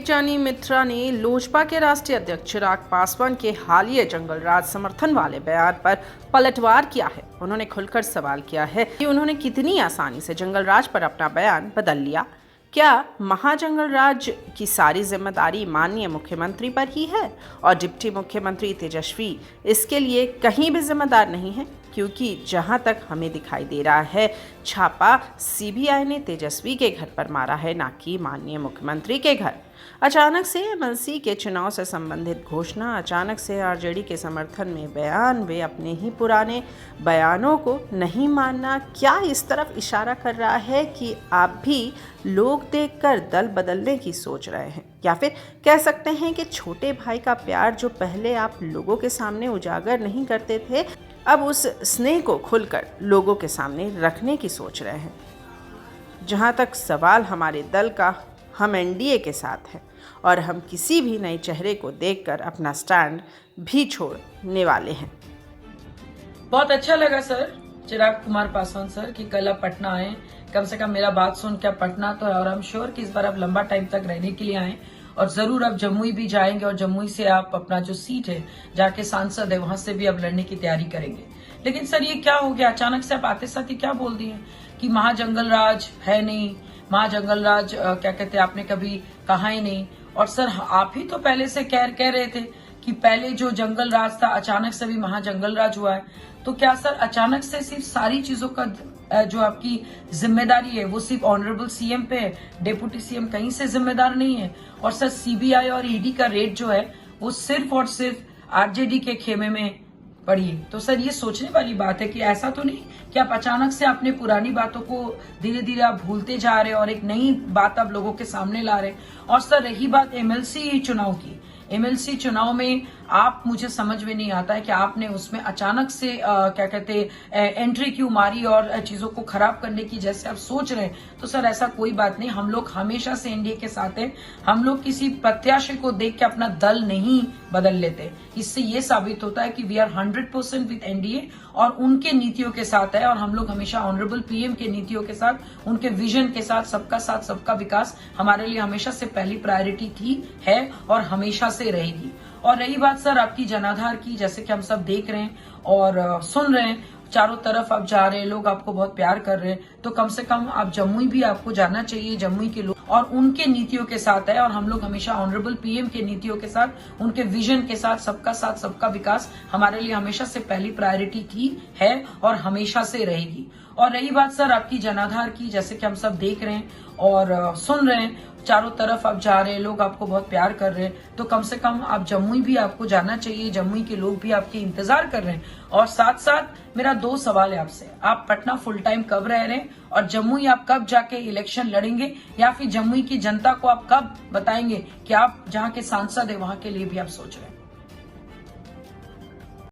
जानी मित्रा ने लोजपा के राष्ट्रीय अध्यक्ष चिराग पासवान के हालिया जंगल राज समर्थन वाले बयान पर पलटवार किया है। उन्होंने खुलकर सवाल किया है कि उन्होंने कितनी आसानी से जंगल राज पर अपना बयान बदल लिया। क्या महाजंगल राज की सारी जिम्मेदारी माननीय मुख्यमंत्री पर ही है और डिप्टी मुख्यमंत्री तेजस्वी इसके लिए कहीं भी जिम्मेदार नहीं है? क्योंकि जहां तक हमें दिखाई दे रहा है, छापा सीबीआई ने तेजस्वी के घर पर मारा है, ना कि माननीय मुख्यमंत्री के घर। अचानक से एमएलसी के चुनाव से संबंधित घोषणा, अचानक से आरजेडी के समर्थन में बयान, वे अपने ही पुराने बयानों को नहीं मानना, क्या इस तरफ इशारा कर रहा है कि आप भी लोग देखकर दल बदलने की सोच रहे हैं? या फिर कह सकते हैं कि छोटे भाई का प्यार जो पहले आप लोगों के सामने उजागर नहीं करते थे, अब उस स्नेह को खुलकर लोगों के सामने रखने की सोच रहे हैं। जहां तक सवाल हमारे दल का, हम एनडीए के साथ हैं और हम किसी भी नए चेहरे को देखकर अपना स्टैंड भी छोड़ने वाले हैं। बहुत अच्छा लगा सर चिराग कुमार पासवान सर कि कल आप पटना आए। कम से कम मेरा बात सुन के आप पटना तो है और हम श्योर कि इस बार आप लंबा टाइम तक रहने के लिए आए और जरूर आप जमुई भी जाएंगे और जमुई से आप अपना जो सीट है जाके सांसद है वहां से भी आप लड़ने की तैयारी करेंगे। लेकिन सर ये क्या हो गया, अचानक से आप आते साथ ही क्या बोल दिए कि महाजंगल राज है नहीं, महाजंगल राज क्या कहते हैं, आपने कभी कहा ही नहीं। और सर आप ही तो पहले से कह रहे थे कि पहले जो जंगल राज था अचानक से भी महाजंगल राज हुआ है। तो क्या सर अचानक से सिर्फ सारी चीजों का जो आपकी जिम्मेदारी है वो सिर्फ ऑनरेबल सीएम पे है, डेप्यूटी सीएम कहीं से जिम्मेदार नहीं है? और सर सीबीआई और ईडी का रेट जो है वो सिर्फ और सिर्फ आरजेडी के खेमे में पड़ी है। तो सर ये सोचने वाली बात है कि ऐसा तो नहीं कि आप अचानक से अपने पुरानी बातों को धीरे धीरे आप भूलते जा रहे हैं और एक नई बात आप लोगों के सामने ला रहे हैं। और सर रही बात एमएलसी चुनाव की, एमएलसी चुनाव में आप, मुझे समझ में नहीं आता है कि आपने उसमें अचानक से क्या कहते एंट्री क्यों मारी और चीजों को खराब करने की जैसे आप सोच रहे हैं। तो सर ऐसा कोई बात नहीं, हम लोग हमेशा से एनडीए के साथ हैं। हम लोग किसी प्रत्याशी को देख के अपना दल नहीं बदल लेते। इससे ये साबित होता है कि वी आर 100% विद एनडीए और उनके नीतियों के साथ है और हम लोग हमेशा ऑनरेबल पीएम के नीतियों के साथ, उनके विजन के साथ सबका विकास हमारे लिए हमेशा से पहली प्रायोरिटी थी, है और हमेशा से रहेगी। और रही बात सर आपकी जनाधार की, जैसे कि हम सब देख रहे हैं और सुन रहे हैं, चारों तरफ आप जा रहे हैं, लोग आपको बहुत प्यार कर रहे हैं, तो कम से कम आप जमुई भी आपको जाना चाहिए। जमुई के लोग और उनके नीतियों के साथ है और हम लोग हमेशा ऑनरेबल पीएम के नीतियों के साथ, उनके विजन के साथ सबका विकास हमारे लिए हमेशा से पहली प्रायोरिटी थी, है और हमेशा से रहेगी। और रही बात सर आपकी जनाधार की, जैसे कि हम सब देख रहे हैं और सुन रहे हैं, चारों तरफ आप जा रहे हैं, लोग आपको बहुत प्यार कर रहे हैं, तो कम से कम आप जमुई भी आपको जाना चाहिए। जमुई के लोग भी आपके इंतजार कर रहे हैं। और साथ साथ मेरा 2 सवाल है आपसे, आप पटना फुल टाइम कब रह रहे हैं और जमुई आप कब जाके इलेक्शन लड़ेंगे, या फिर जमुई की जनता को आप कब बताएंगे कि आप जहां के सांसद है वहां के लिए भी आप सोच रहे हैं?